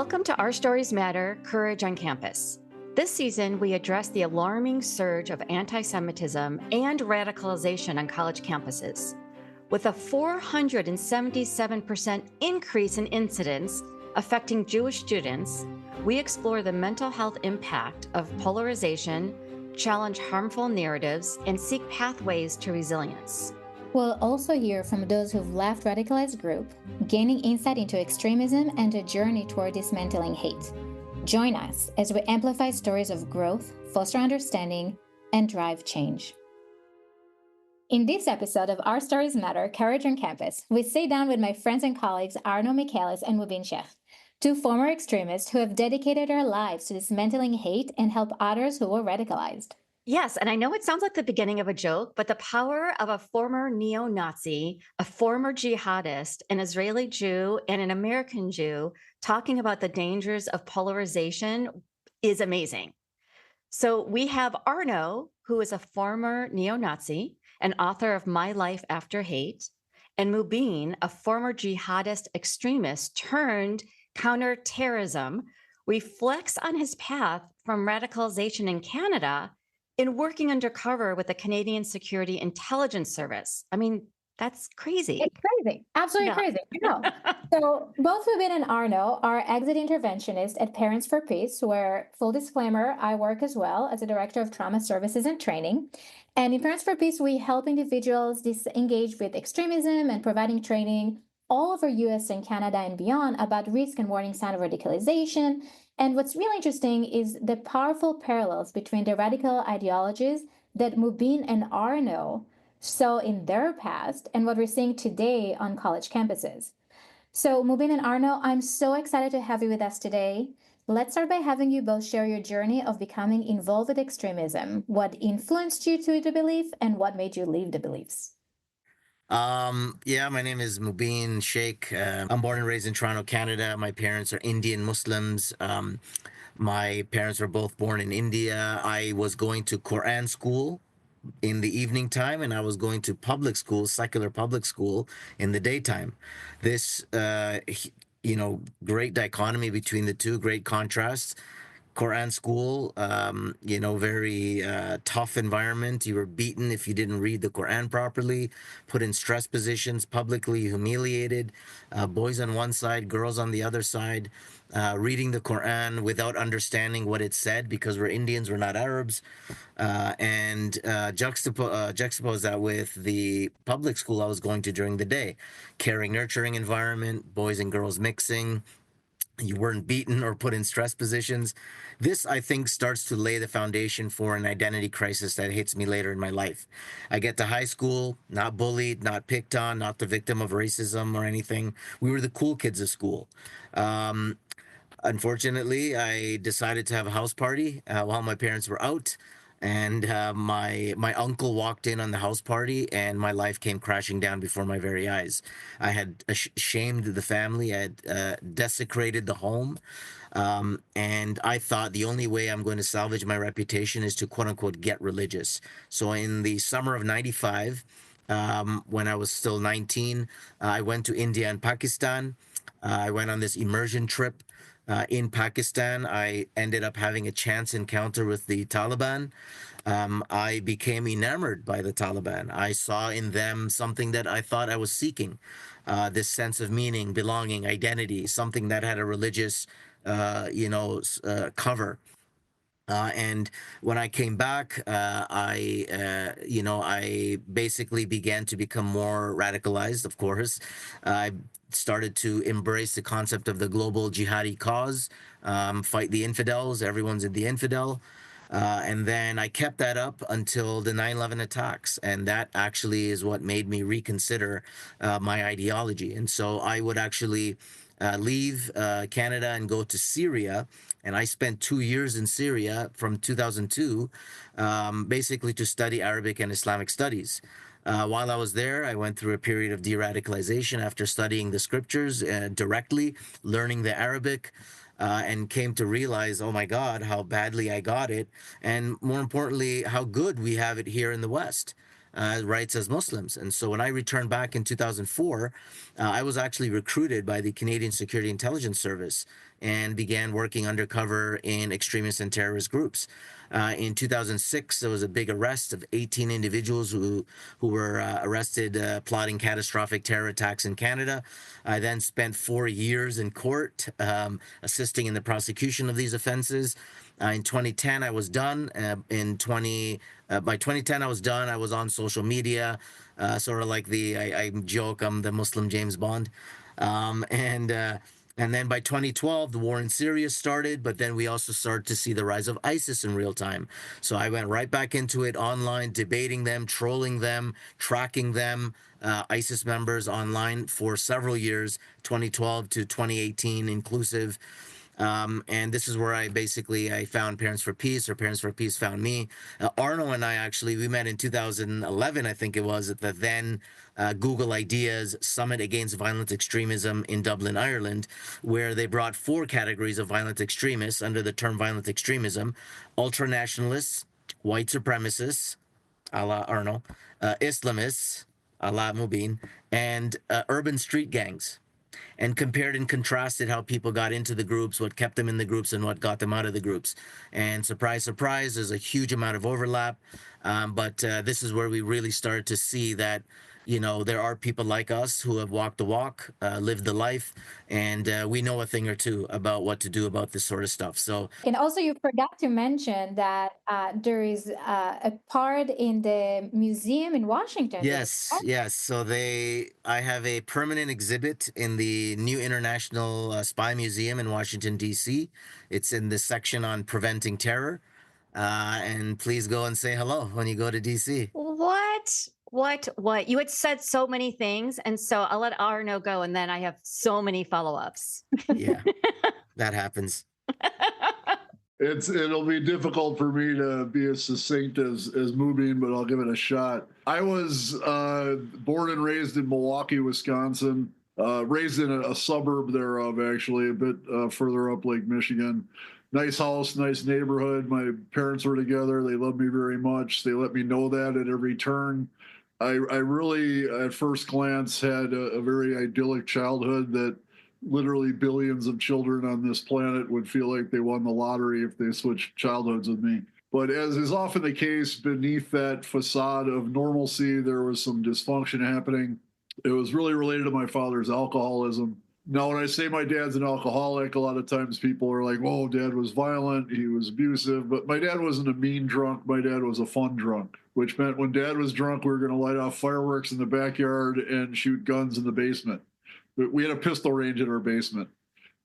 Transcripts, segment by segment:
Welcome to Our Stories Matter Courage on Campus. This season, we address the alarming surge of anti Semitism and radicalization on college campuses. With a 477% increase in incidents affecting Jewish students, we explore the mental health impact of polarization, challenge harmful narratives, and seek pathways to resilience. We'll also hear from those who've left radicalized group, gaining insight into extremism and a journey toward dismantling hate. Join us as we amplify stories of growth, foster understanding, and drive change. In this episode of Our Stories Matter, Courage on Campus, we sit down with my friends and colleagues Arno Michaelis and Mubin Shaikh, two former extremists who have dedicated their lives to dismantling hate and help others who were radicalized. Yes, and I know it sounds like the beginning of a joke, but the power of a former neo-Nazi, a former jihadist, an Israeli Jew, and an American Jew talking about the dangers of polarization is amazing. So we have Arno, who is a former neo-Nazi, and author of My Life After Hate, and Mubin, a former jihadist extremist turned counterterrorism, reflects on his path from radicalization in Canada in working undercover with the Canadian Security Intelligence Service. I mean, that's crazy. It's crazy. Absolutely crazy. So both Mubin and Arno are exit interventionists at Parents for Peace, where, full disclaimer, I work as well as a director of trauma services and training. And in Parents for Peace, we help individuals disengage with extremism and providing training all over US and Canada and beyond about risk and warning signs of radicalization. And what's really interesting is the powerful parallels between the radical ideologies that Mubin and Arno saw in their past and what we're seeing today on college campuses. So Mubin and Arno, I'm so excited to have you with us today. Let's start by having you both share your journey of becoming involved with extremism, what influenced you to the belief and what made you leave the beliefs. My name is Mubin Shaikh. I'm born and raised in Toronto, Canada. My parents are Indian Muslims. My parents were both born in India. I was going to Quran school in the evening time, and I was going to public school, secular public school, in the daytime. This, great dichotomy between the two, great contrasts. Quran school, very tough environment. You were beaten if you didn't read the Quran properly, put in stress positions, publicly humiliated, boys on one side, girls on the other side, reading the Quran without understanding what it said because we're Indians, we're not Arabs, and juxtapose that with the public school I was going to during the day. Caring, nurturing environment, boys and girls mixing. You weren't beaten or put in stress positions. This, I think, starts to lay the foundation for an identity crisis that hits me later in my life. I get to high school, not bullied, not picked on, not the victim of racism or anything. We were the cool kids of school. Unfortunately, I decided to have a house party while my parents were out. And my uncle walked in on the house party, and my life came crashing down before my very eyes. I had shamed the family. I had desecrated the home. And I thought the only way I'm going to salvage my reputation is to, quote unquote, get religious. So in the summer of 95, when I was still 19, I went to India and Pakistan. I went on this immersion trip. In Pakistan, I ended up having a chance encounter with the Taliban. I became enamored by the Taliban. I saw in them something that I thought I was seeking, this sense of meaning, belonging, identity, something that had a religious, cover. And when I came back, I basically began to become more radicalized, of course. I started to embrace the concept of the global jihadi cause, fight the infidels, everyone's the infidel. And then I kept that up until the 9/11 attacks. And that actually is what made me reconsider my ideology. And so I would actually leave Canada and go to Syria. And I spent 2 years in Syria from 2002, basically to study Arabic and Islamic studies. While I was there, I went through a period of de-radicalization after studying the scriptures directly, learning the Arabic, and came to realize, oh my God, how badly I got it. And more importantly, how good we have it here in the West. Rights as Muslims. And so when I returned back in 2004, I was actually recruited by the Canadian Security Intelligence Service and began working undercover in extremist and terrorist groups. In 2006, there was a big arrest of 18 individuals who were arrested plotting catastrophic terror attacks in Canada. I then spent 4 years in court assisting in the prosecution of these offenses. In 2010, I was done. By 2010, I was done. I was on social media, sort of like I joke, I'm the Muslim James Bond. Um, and uh, and then by 2012, the war in Syria started, but then we also started to see the rise of ISIS in real time. So I went right back into it online, debating them, trolling them, tracking them, ISIS members online for several years, 2012 to 2018 inclusive. And this is where I found Parents for Peace, or Parents for Peace found me. Arno and I actually, we met in 2011, I think it was, at the then Google Ideas Summit Against Violent Extremism in Dublin, Ireland, where they brought 4 categories of violent extremists under the term violent extremism: ultra-nationalists, white supremacists, a la Arno, Islamists, a la Mubin, and urban street gangs, and compared and contrasted how people got into the groups, what kept them in the groups, and what got them out of the groups. And surprise, surprise, there's a huge amount of overlap. But this is where we really started to see that, there are people like us who have walked the walk, lived the life, and we know a thing or two about what to do about this sort of stuff. So, And also, you forgot to mention that there is a part in the museum in Washington. yes, yes. So I have a permanent exhibit in the new International Spy Museum in Washington, D.C. It's in the section on preventing terror. And please go and say hello when you go to DC. What? You had said so many things. And so I'll let Arno go. And then I have so many follow-ups. Yeah, that happens. It'll be difficult for me to be as succinct as Mubin, but I'll give it a shot. I was born and raised in Milwaukee, Wisconsin. Raised in a suburb thereof, actually, a bit further up Lake Michigan. Nice house, nice neighborhood. My parents were together. They loved me very much. They let me know that at every turn. I really, at first glance, had a very idyllic childhood that literally billions of children on this planet would feel like they won the lottery if they switched childhoods with me. But as is often the case, beneath that facade of normalcy, there was some dysfunction happening. It was really related to my father's alcoholism. Now, when I say my dad's an alcoholic, a lot of times people are like, "Oh, Dad was violent, he was abusive." But my dad wasn't a mean drunk. My dad was a fun drunk, which meant when Dad was drunk, we were going to light off fireworks in the backyard and shoot guns in the basement. We had a pistol range in our basement.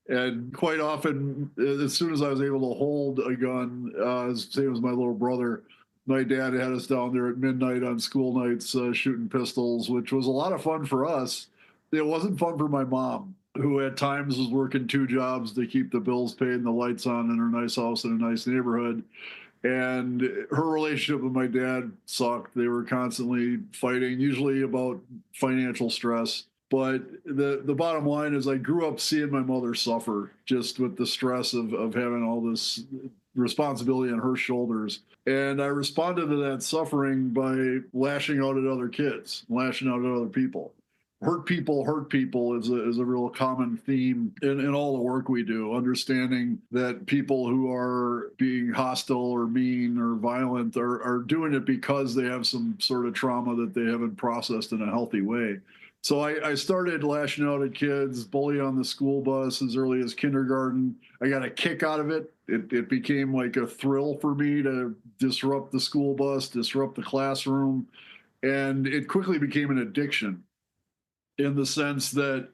And quite often, as soon as I was able to hold a gun, same as my little brother, my dad had us down there at midnight on school nights shooting pistols, which was a lot of fun for us. It wasn't fun for my mom, who at times was working 2 jobs to keep the bills paid and the lights on in her nice house in a nice neighborhood. And her relationship with my dad sucked. They were constantly fighting, usually about financial stress. But the bottom line is I grew up seeing my mother suffer just with the stress of having all this responsibility on her shoulders. And I responded to that suffering by lashing out at other kids, lashing out at other people. Hurt people is a real common theme in all the work we do, understanding that people who are being hostile or mean or violent are doing it because they have some sort of trauma that they haven't processed in a healthy way. So I started lashing out at kids, bully on the school bus as early as kindergarten. I got a kick out of it. It became like a thrill for me to disrupt the school bus, disrupt the classroom. And it quickly became an addiction, in the sense that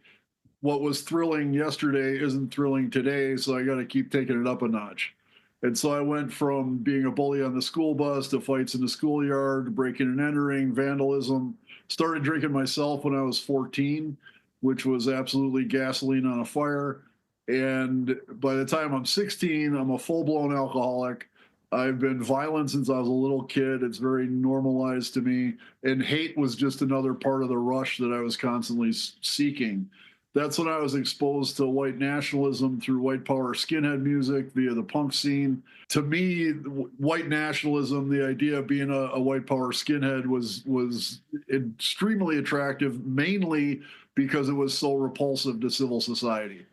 what was thrilling yesterday isn't thrilling today, so I got to keep taking it up a notch. And so I went from being a bully on the school bus to fights in the schoolyard, breaking and entering, vandalism. Started drinking myself when I was 14, which was absolutely gasoline on a fire. And by the time I'm 16, I'm a full-blown alcoholic. I've been violent since I was a little kid. It's very normalized to me. And hate was just another part of the rush that I was constantly seeking. That's when I was exposed to white nationalism through white power skinhead music via the punk scene. To me, white nationalism, the idea of being a white power skinhead was extremely attractive, mainly because it was so repulsive to civil society.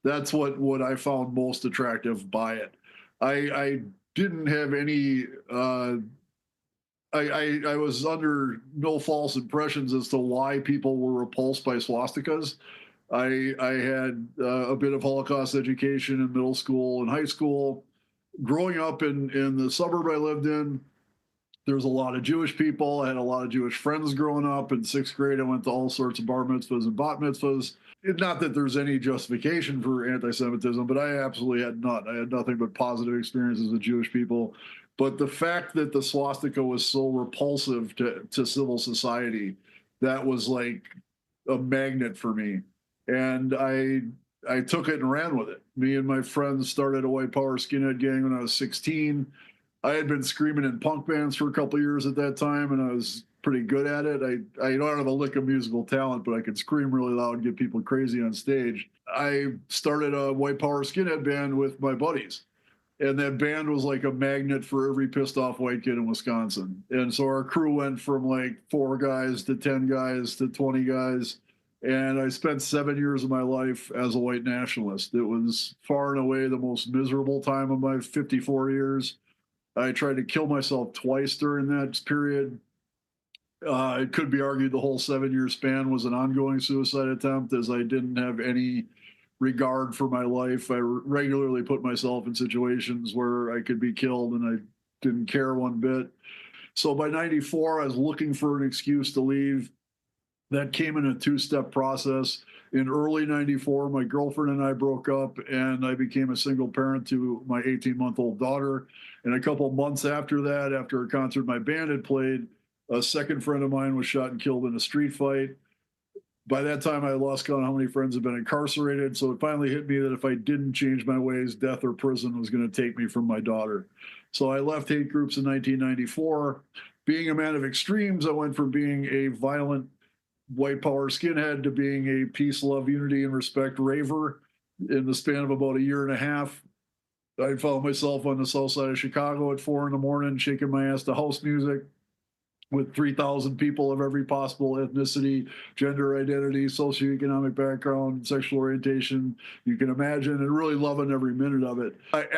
That's what I found most attractive by it. I didn't have any. I was under no false impressions as to why people were repulsed by swastikas. I had a bit of Holocaust education in middle school and high school. Growing up in the suburb I lived in, there was a lot of Jewish people. I had a lot of Jewish friends growing up. In sixth grade, I went to all sorts of bar mitzvahs and bat mitzvahs. Not that there's any justification for anti-Semitism, but I absolutely had none. I had nothing but positive experiences with Jewish people. But the fact that the swastika was so repulsive to civil society, that was like a magnet for me. And I took it and ran with it. Me and my friends started a white power skinhead gang when I was 16. I had been screaming in punk bands for a couple of years at that time, and I was pretty good at it. I don't have a lick of musical talent, but I could scream really loud and get people crazy on stage. I started a white power skinhead band with my buddies, and that band was like a magnet for every pissed off white kid in Wisconsin. And so our crew went from like 4 guys to 10 guys to 20 guys. And I spent 7 years of my life as a white nationalist. It was far and away the most miserable time of my 54 years. I tried to kill myself twice during that period. It could be argued the whole 7 year span was an ongoing suicide attempt, as I didn't have any regard for my life. I regularly put myself in situations where I could be killed, and I didn't care one bit. So by 94, I was looking for an excuse to leave. That came in a 2-step process. In early 94, my girlfriend and I broke up, and I became a single parent to my 18-month-old daughter. And a couple months after that, after a concert my band had played, a second friend of mine was shot and killed in a street fight. By that time, I lost count how many friends had been incarcerated. So it finally hit me that if I didn't change my ways, death or prison was going to take me from my daughter. So I left hate groups in 1994. Being a man of extremes, I went from being a violent white power skinhead to being a peace, love, unity, and respect raver in the span of about a year and a half. I found myself on the south side of Chicago at 4 in the morning, shaking my ass to house music with 3,000 people of every possible ethnicity, gender identity, socioeconomic background, sexual orientation you can imagine, and really loving every minute of it.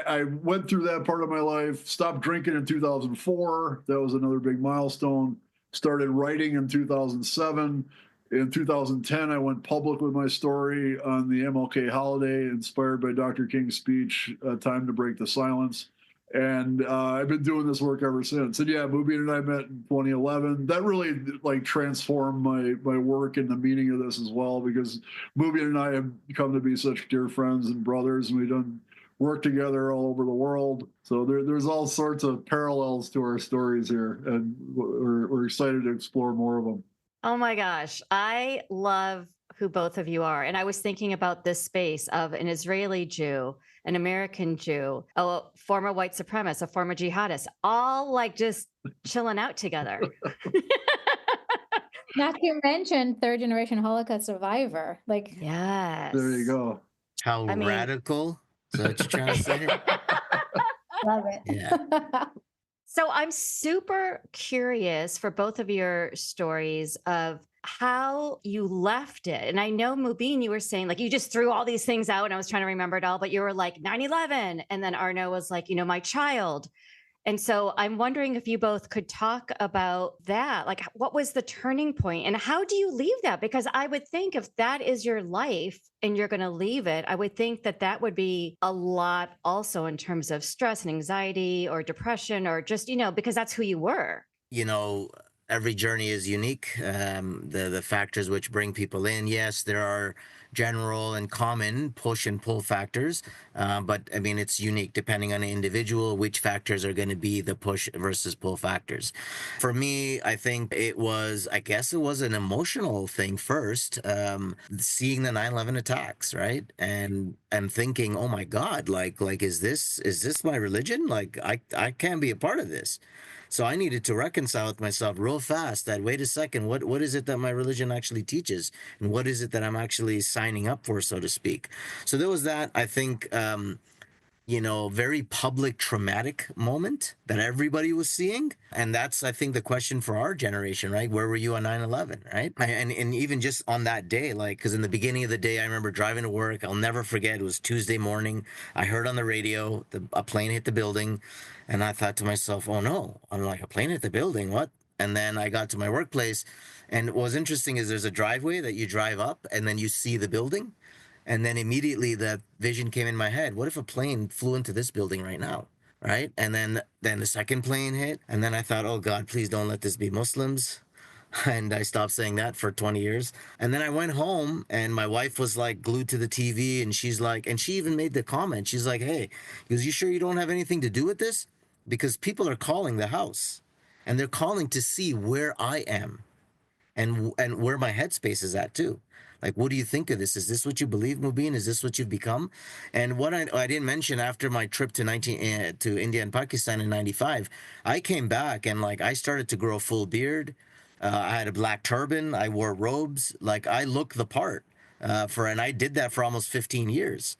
I went through that part of my life, stopped drinking in 2004. That was another big milestone. Started writing in 2007. In 2010, I went public with my story on the MLK holiday, inspired by Dr. King's speech, Time to Break the Silence. And I've been doing this work ever since. And yeah, Mubin and I met in 2011. That really like transformed my work and the meaning of this as well, because Mubin and I have come to be such dear friends and brothers, and we've done work together all over the world. So there's all sorts of parallels to our stories here, and we're excited to explore more of them. Oh my gosh. I love who both of you are. And I was thinking about this space of an Israeli Jew, an American Jew, a former white supremacist, a former jihadist, all like just chilling out together. Not to mention 3rd-generation Holocaust survivor. Like, yes. There you go. How radical? Is that what you're trying to say? Love it. Yeah. So I'm super curious for both of your stories of how you left it. And I know, Mubin, you were saying like you just threw all these things out, and I was trying to remember it all, but you were like 9/11. And then Arno was like, my child. And so I'm wondering if you both could talk about that. Like, what was the turning point and how do you leave that? Because I would think if that is your life and you're going to leave it, I would think that that would be a lot also in terms of stress and anxiety or depression, or just, because that's who you were. Every journey is unique. The factors which bring people in, yes, there are general and common push and pull factors, but I mean, it's unique depending on the individual, which factors are going to be the push versus pull factors. For me, I think I guess it was an emotional thing first, seeing the 9/11 attacks, right? And thinking, oh my God, like, is this my religion? Like, I can't be a part of this. So I needed to reconcile with myself real fast that, wait a second, what is it that my religion actually teaches? And what is it that I'm actually signing up for, so to speak? So there was that. I think very public traumatic moment that everybody was seeing. And that's, I think, the question for our generation, right? Where were you on 9/11, right? And even just on that day, like, because in the beginning of the day, I remember driving to work. I'll never forget. It was Tuesday morning. I heard on the radio a plane hit the building. And I thought to myself, oh no, I'm like, a plane hit the building? What? And then I got to my workplace. And what was interesting is there's a driveway that you drive up and then you see the building. And then immediately the vision came in my head. What if a plane flew into this building right now? Right. And then the second plane hit. And then I thought, oh God, please don't let this be Muslims. And I stopped saying that for 20 years. And then I went home and my wife was like glued to the TV and she's like, and she even made the comment. She's like, hey, because you sure you don't have anything to do with this? Because people are calling the house and they're calling to see where I am and where my headspace is at too. Like, what do you think of this? Is this what you believe, Mubin? Is this what you've become? And what I didn't mention after my trip to India and Pakistan in '95, I came back and like I started to grow a full beard. I had a black turban. I wore robes. Like I look the part and I did that for almost 15 years.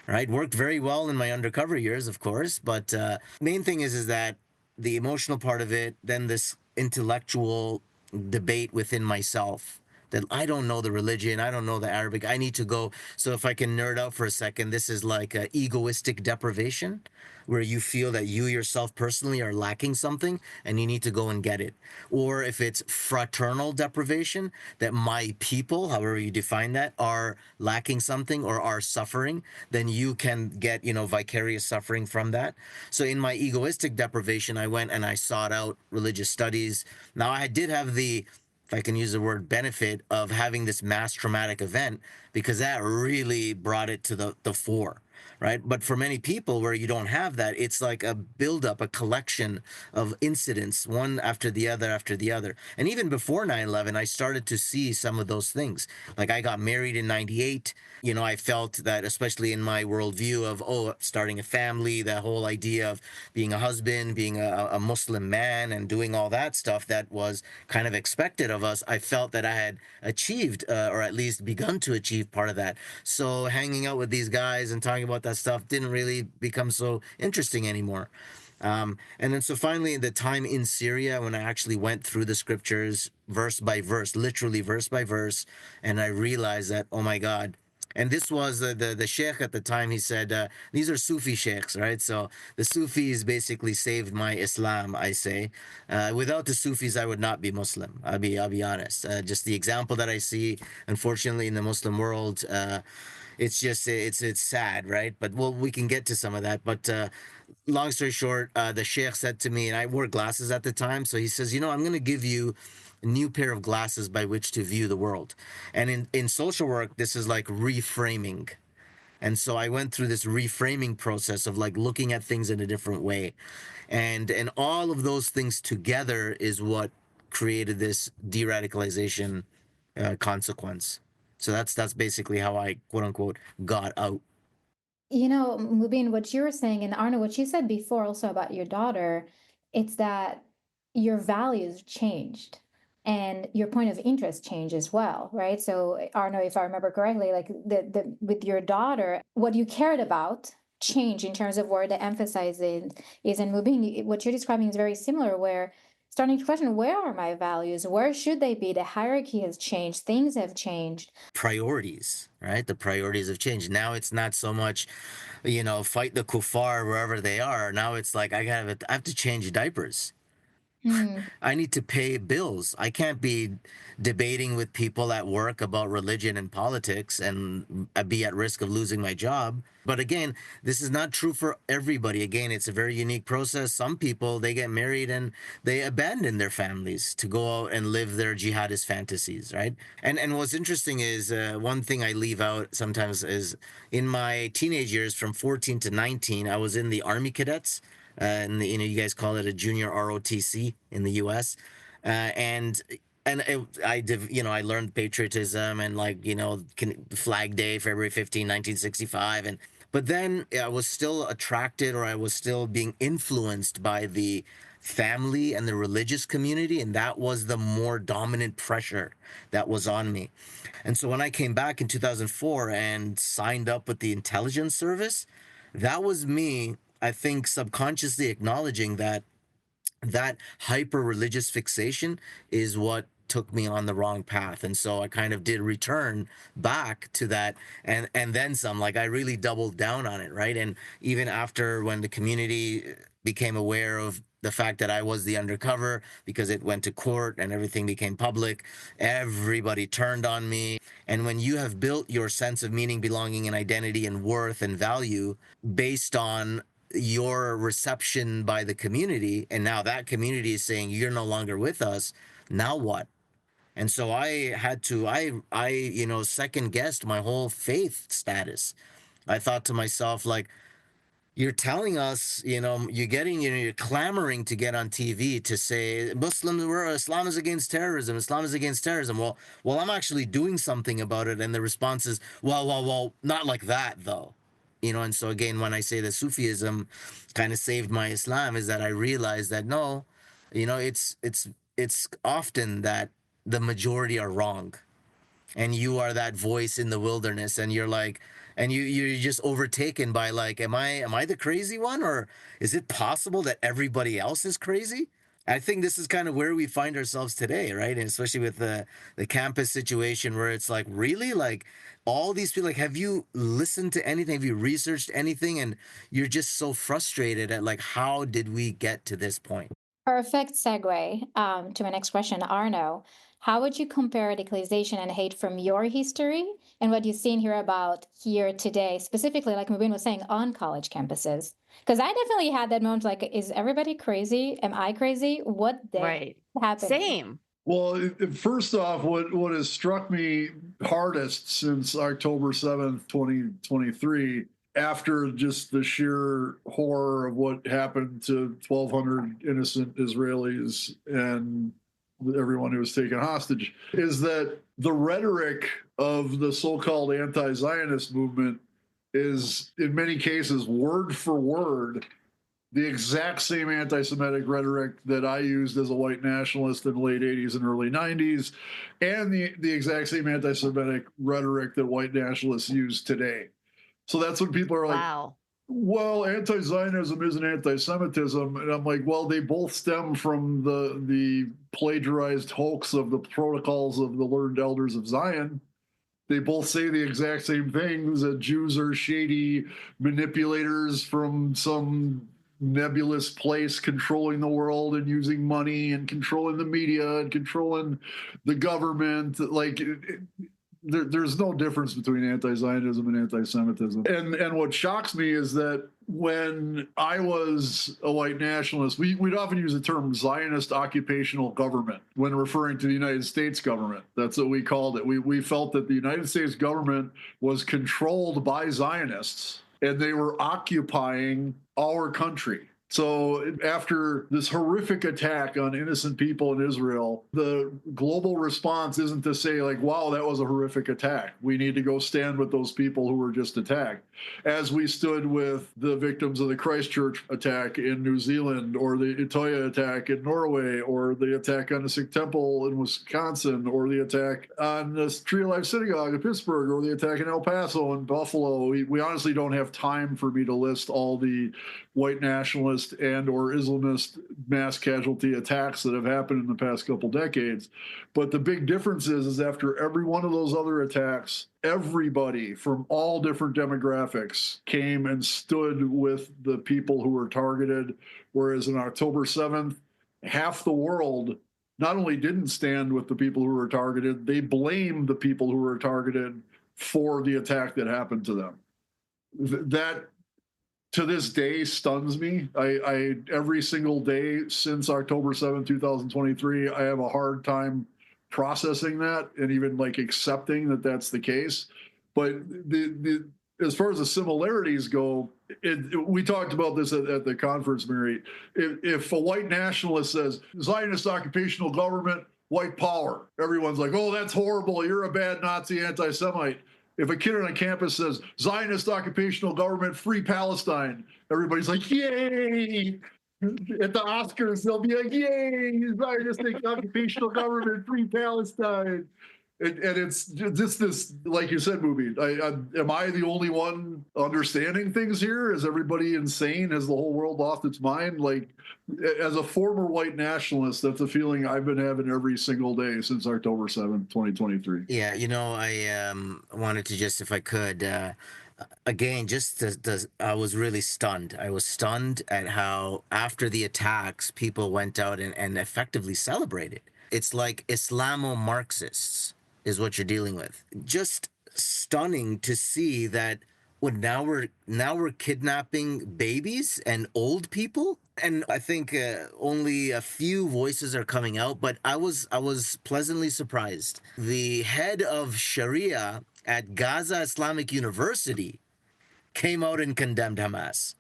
Right, worked very well in my undercover years, of course. But main thing is that the emotional part of it, then this intellectual debate within myself that I don't know the religion, I don't know the Arabic, I need to go. So if I can nerd out for a second, this is like a egoistic deprivation where you feel that you yourself personally are lacking something and you need to go and get it. Or if it's fraternal deprivation, that my people, however you define that, are lacking something or are suffering, then you can get, vicarious suffering from that. So in my egoistic deprivation, I went and I sought out religious studies. Now I did have the, if I can use the word, benefit of having this mass traumatic event because that really brought it to the fore, right? But for many people where you don't have that, it's like a buildup, a collection of incidents, one after the other. And even before 9/11, I started to see some of those things. Like I got married in 98. I felt that, especially in my worldview of, starting a family, that whole idea of being a husband, being a Muslim man, and doing all that stuff that was kind of expected of us, I felt that I had achieved, or at least begun to achieve part of that. So hanging out with these guys and talking about that stuff didn't really become so interesting anymore. And then so finally, the time in Syria, when I actually went through the scriptures verse by verse, literally verse by verse, and I realized that, oh my God. And this was the sheikh at the time. He said, these are Sufi sheikhs, right? So the Sufis basically saved my Islam, I say. Without the Sufis, I would not be Muslim. I'll be honest. Just the example that I see, unfortunately, in the Muslim world, it's just it's sad, right? But well, we can get to some of that. But long story short, the sheikh said to me, and I wore glasses at the time, so he says, I'm going to give you a new pair of glasses by which to view the world. And in social work, this is like reframing. And so I went through this reframing process of like looking at things in a different way. And all of those things together is what created this de-radicalization consequence. So that's basically how I, quote unquote, got out. Mubin, what you were saying, and Arno, what you said before also about your daughter, it's that your values changed and your point of interest changed as well, right? So, Arno, if I remember correctly, like the with your daughter, what you cared about changed in terms of where the emphasis is. And Mubin, what you're describing is very similar, where starting to question, where are my values? Where should they be? The hierarchy has changed, things have changed. Priorities, right? The priorities have changed. Now it's not so much, fight the kuffar wherever they are. Now it's like I have to change diapers. Hmm. I need to pay bills. I can't be debating with people at work about religion and politics and be at risk of losing my job. But again, this is not true for everybody. Again, it's a very unique process. Some people, they get married and they abandon their families to go out and live their jihadist fantasies, right? And what's interesting is one thing I leave out sometimes is in my teenage years from 14 to 19, I was in the Army cadets, and you guys call it a junior ROTC in the U.S. I learned patriotism and Flag Day, February 15, 1965, and but then I was still attracted, or I was still being influenced by the family and the religious community, and that was the more dominant pressure that was on me. And so when I came back in 2004 and signed up with the intelligence service, that was me, I think, subconsciously acknowledging that that hyper religious fixation is what took me on the wrong path. And so I kind of did return back to that, and then some. Like, I really doubled down on it, right? And even after, when the community became aware of the fact that I was the undercover, because it went to court and everything became public, everybody turned on me. And when you have built your sense of meaning, belonging, and identity and worth and value based on your reception by the community, and now that community is saying you're no longer with us, now what? And so I had to, second guessed my whole faith status. I thought to myself, like, you're telling us, you're clamoring to get on TV to say Islam is against terrorism, Islam is against terrorism. Well, I'm actually doing something about it. And the response is, well, not like that though. And so again, when I say that Sufism kind of saved my Islam, is that I realized that no, it's often that the majority are wrong, and you are that voice in the wilderness, and you're like, and you're just overtaken by, like, am I the crazy one, or is it possible that everybody else is crazy? I think this is kind of where we find ourselves today, right? And especially with the campus situation, where it's like, really, like, all these people, like, have you listened to anything, have you researched anything, and you're just so frustrated at, like, how did we get to this point? Perfect segue to my next question, Arno. How would you compare radicalization and hate from your history and what you see and hear about here today, specifically, like Mubin was saying, on college campuses? Because I definitely had that moment, like, is everybody crazy? Am I crazy? What the heck Right. is happening? Same. Well, first off, what has struck me hardest since October 7th, 2023, after just the sheer horror of what happened to 1,200 innocent Israelis and everyone who was taken hostage, is that the rhetoric of the so-called anti-Zionist movement is, in many cases, word for word, the exact same anti-Semitic rhetoric that I used as a white nationalist in the late 80s and early 90s, and the exact same anti-Semitic rhetoric that white nationalists use today. So that's when people are like, Wow. well, anti-Zionism isn't anti-Semitism. And I'm like, well, they both stem from the plagiarized hoax of the protocols of the learned elders of Zion. They both say the exact same things, that Jews are shady manipulators from some nebulous place controlling the world and using money and controlling the media and controlling the government. Like, there's no difference between anti-Zionism and anti-Semitism. And what shocks me is that when I was a white nationalist, we'd often use the term Zionist occupational government when referring to the United States government. That's what we called it. We felt that the United States government was controlled by Zionists and they were occupying our country. So after this horrific attack on innocent people in Israel, the global response isn't to say, like, wow, that was a horrific attack. We need to go stand with those people who were just attacked. As we stood with the victims of the Christchurch attack in New Zealand, or the Utoya attack in Norway, or the attack on the Sikh Temple in Wisconsin, or the attack on the Tree of Life Synagogue in Pittsburgh, or the attack in El Paso and Buffalo. We honestly don't have time for me to list all the white nationalist and or Islamist mass casualty attacks that have happened in the past couple decades. But the big difference is after every one of those other attacks, everybody from all different demographics came and stood with the people who were targeted. Whereas on October 7th, half the world not only didn't stand with the people who were targeted, they blamed the people who were targeted for the attack that happened to them. That, to this day, stuns me. I every single day since October 7th, 2023, I have a hard time processing that and even like accepting that that's the case. But as far as the similarities go, we talked about this at the conference, Mary. If a white nationalist says Zionist occupational government, white power, everyone's like, oh, that's horrible. You're a bad Nazi anti-Semite. If a kid on a campus says Zionist occupational government, free Palestine, everybody's like, yay. At the Oscars, they'll be like, yay, Zionist occupational government, free Palestine. And it's just this, like you said, Mubin. Am I the only one understanding things here? Is everybody insane? Has the whole world lost its mind? Like, as a former white nationalist, that's a feeling I've been having every single day since October 7th, 2023. Yeah, I wanted to just, if I could, again, I was really stunned. I was stunned at how, after the attacks, people went out and effectively celebrated. It's like Islamo-Marxists is what you're dealing with. Just stunning to see that. Well, now we're kidnapping babies and old people, and I think only a few voices are coming out. But I was pleasantly surprised. The head of Sharia at Gaza Islamic University came out and condemned Hamas.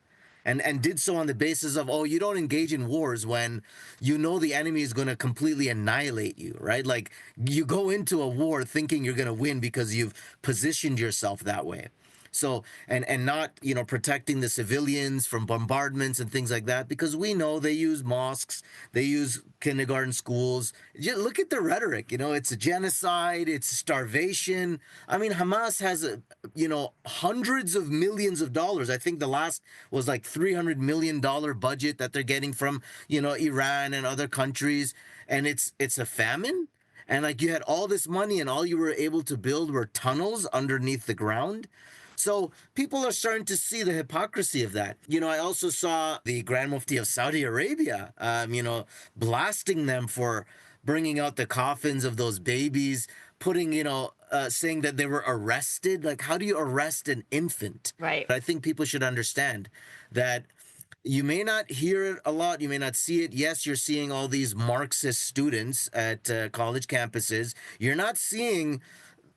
And did so on the basis of, oh, you don't engage in wars when you know the enemy is going to completely annihilate you, right? Like, you go into a war thinking you're going to win because you've positioned yourself that way. So, and not, protecting the civilians from bombardments and things like that, because we know they use mosques, they use kindergarten schools. Just look at the rhetoric, it's a genocide, it's starvation. I mean, Hamas has hundreds of millions of dollars. I think the last was like $300 million budget that they're getting from, Iran and other countries. And it's a famine. And like, you had all this money and all you were able to build were tunnels underneath the ground. So people are starting to see the hypocrisy of that. I also saw the Grand Mufti of Saudi Arabia, blasting them for bringing out the coffins of those babies, putting, saying that they were arrested. Like, how do you arrest an infant? Right. I think people should understand that you may not hear it a lot. You may not see it. Yes, you're seeing all these Marxist students at college campuses. You're not seeing,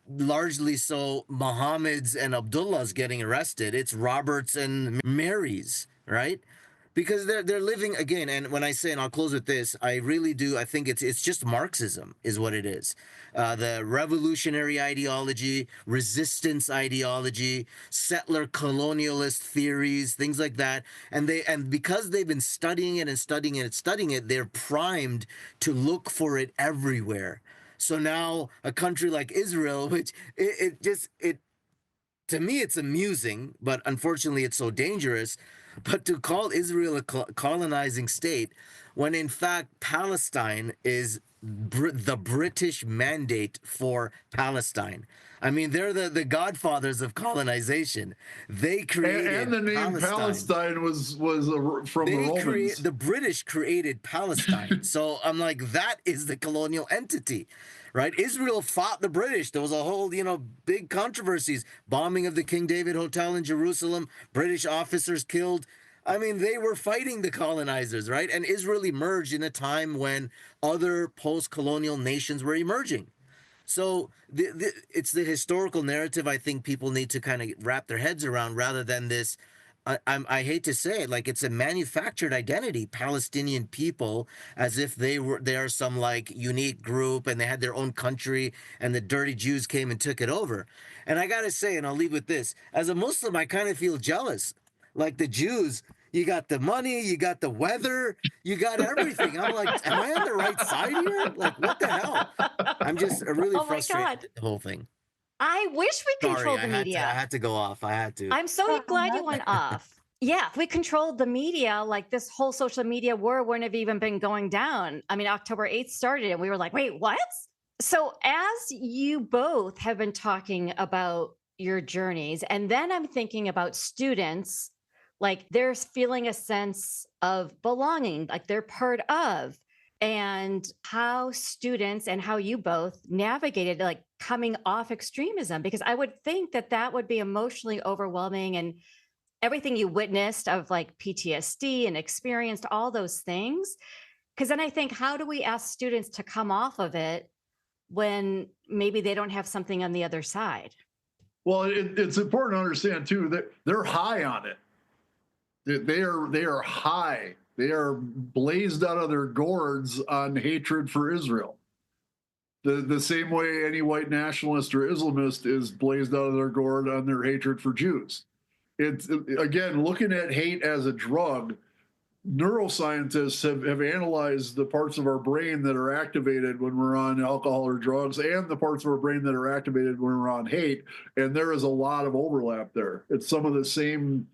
largely so, Mohammed's and Abdullah's getting arrested. It's Roberts and Mary's, right? Because they're living, again, and when I say, and I'll close with this, I really do, I think it's just Marxism is what it is. The revolutionary ideology, resistance ideology, settler colonialist theories, things like that. And because they've been studying it and studying it and studying it, they're primed to look for it everywhere. So now a country like Israel, which it to me, it's amusing, but unfortunately it's so dangerous. But to call Israel a colonizing state, when in fact Palestine is the British mandate for Palestine. I mean, they're the godfathers of colonization. They created and the name Palestine was from the Romans. The British created Palestine. So I'm like, that is the colonial entity, right? Israel fought the British. There was a whole, big controversies, bombing of the King David Hotel in Jerusalem, British officers killed. I mean, they were fighting the colonizers, right? And Israel emerged in a time when other post-colonial nations were emerging. So it's the historical narrative I think people need to kind of wrap their heads around, rather than this. I hate to say it, like, it's a manufactured identity, Palestinian people, as if they are some like unique group and they had their own country and the dirty Jews came and took it over. And I gotta say, and I'll leave with this, as a Muslim, I kind of feel jealous. Like, the Jews, you got the money, you got the weather, you got everything. I'm like, am I on the right side here? Like, what the hell? I'm just really frustrated with the whole thing. I wish we controlled the media. I had to go off. I had to. I'm so glad you went off. Yeah, if we controlled the media, like, this whole social media war wouldn't have even been going down. I mean, October 8th started and we were like, wait, what? So as you both have been talking about your journeys, and then I'm thinking about students, like, they're feeling a sense of belonging, like they're part of, and how students and how you both navigated, like, coming off extremism, because I would think that that would be emotionally overwhelming, and everything you witnessed of like PTSD and experienced all those things. Because then I think, how do we ask students to come off of it when maybe they don't have something on the other side? Well, it's important to understand too that they're high on it. They are high. They are blazed out of their gourds on hatred for Israel. The same way any white nationalist or Islamist is blazed out of their gourd on their hatred for Jews. It's, again, looking at hate as a drug. neuroscientists have analyzed the parts of our brain that are activated when we're on alcohol or drugs and the parts of our brain that are activated when we're on hate. And there is a lot of overlap there. It's some of the same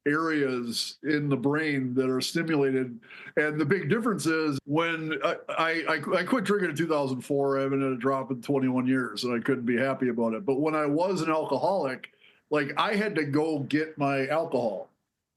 areas in the brain that are stimulated. And the big difference is when I quit drinking in 2004, I haven't had a drop in 21 years, and I couldn't be happy about it. But when I was an alcoholic, like I had to go get my alcohol.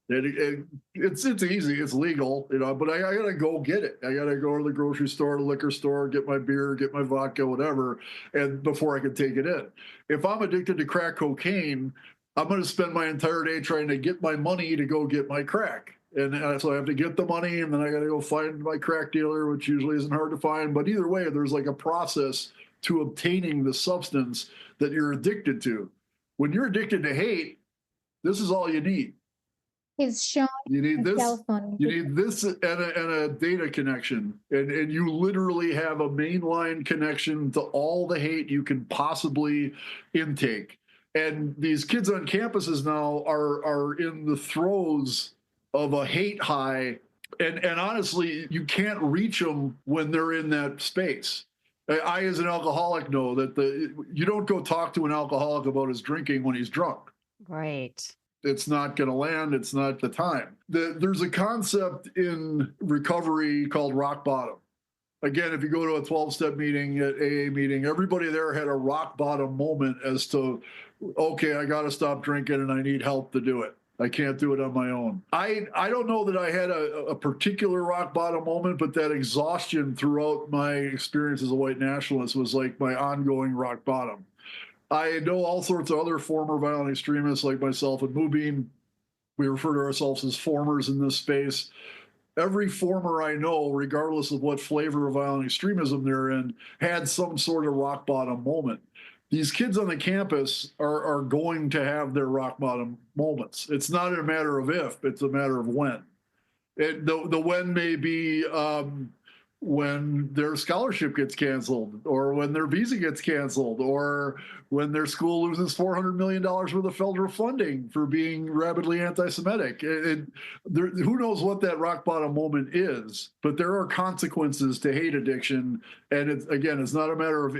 It's easy, it's legal, but I gotta go get it. I gotta go to the grocery store, the liquor store, get my beer, get my vodka, whatever, and before I can take it in. If I'm addicted to crack cocaine, I'm going to spend my entire day trying to get my money to go get my crack. And so I have to get the money, and then I got to go find my crack dealer, which usually isn't hard to find. But either way, there's like a process to obtaining the substance that you're addicted to. When you're addicted to hate, this is all you need. He's showing you need this. Cell phone. You need this and a data connection, and you literally have a mainline connection to all the hate you can possibly intake. And these kids on campuses now are in the throes of a hate high. And honestly, you can't reach them when they're in that space. I, as an alcoholic, know that you don't go talk to an alcoholic about his drinking when he's drunk. Right. It's not going to land. It's not the time. There's a concept in recovery called rock bottom. Again, if you go to a 12-step meeting, at AA meeting, everybody there had a rock bottom moment as to, okay, I got to stop drinking and I need help to do it. I can't do it on my own. I don't know that I had a particular rock bottom moment, but that exhaustion throughout my experience as a white nationalist was like my ongoing rock bottom. I know all sorts of other former violent extremists like myself and Mubin. We refer to ourselves as formers in this space. Every former I know, regardless of what flavor of violent extremism they're in, had some sort of rock bottom moment. These kids on the campus are going to have their rock bottom moments. It's not a matter of if, it's a matter of when. The when may be when their scholarship gets canceled, or when their visa gets canceled, or when their school loses $400 million worth of federal funding for being rabidly anti-Semitic. Who knows what that rock bottom moment is, but there are consequences to hate addiction. And it's not a matter of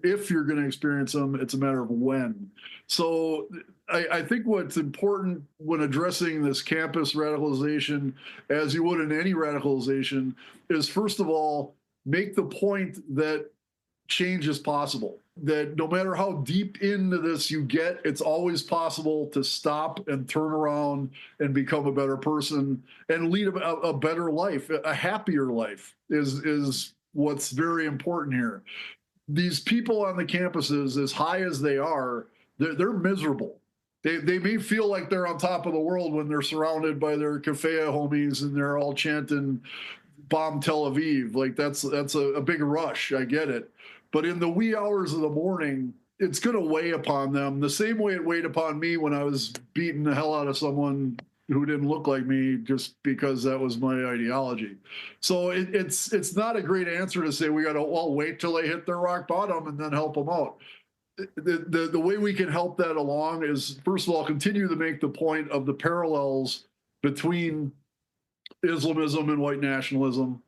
if you're going to experience them, it's a matter of when. So I think what's important when addressing this campus radicalization, as you would in any radicalization, is first of all, make the point that change is possible. That no matter how deep into this you get, it's always possible to stop and turn around and become a better person and lead a better life. A happier life is what's very important here. These people on the campuses, as high as they are, they're miserable. They may feel like they're on top of the world when they're surrounded by their kafaya homies and they're all chanting "Bomb Tel Aviv." Like that's a big rush. I get it. But in the wee hours of the morning, it's going to weigh upon them the same way it weighed upon me when I was beating the hell out of someone who didn't look like me just because that was my ideology. So it's not a great answer to say we got to wait till they hit their rock bottom and then help them out. The way we can help that along is, first of all, continue to make the point of the parallels between Islamism and white nationalism,